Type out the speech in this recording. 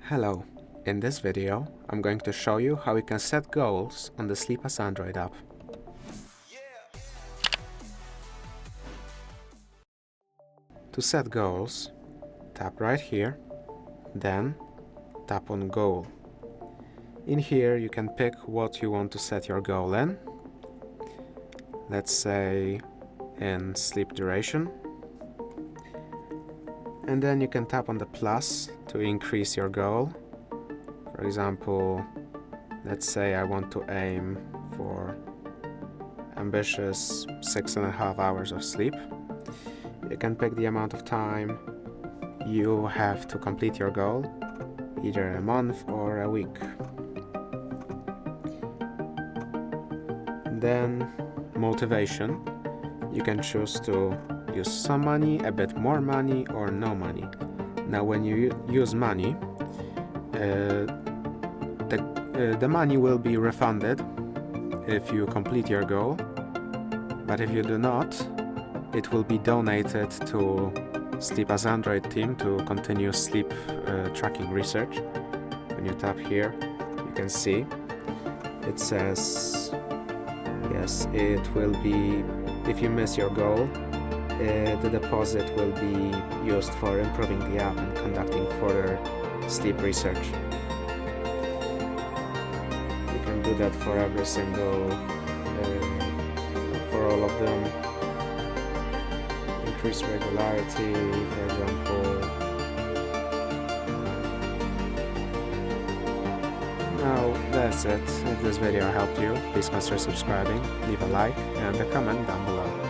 Hello, in this video I'm going to show you how you can set goals on the Sleep as Android app. To set goals, tap right here, then tap on Goal. In here you can pick what you want to set your goal in. Let's say in sleep duration. And then you can tap on the plus to increase your goal. For example, let's say I want to aim for ambitious 6.5 hours of sleep. You can pick the amount of time you have to complete your goal, either a month or a week. Then motivation. You can choose to use some money, a bit more money, or no money. Now when you use money, the money will be refunded if you complete your goal, but if you do not, it will be donated to Sleep as Android team to continue sleep tracking research. When you tap here, you can see it says yes, it will be, if you miss your goal, the deposit will be used for improving the app and conducting further sleep research. You can do that for every single, for all of them. Increase regularity, for example. Now that's it. If this video helped you, please consider subscribing, leave a like and a comment down below.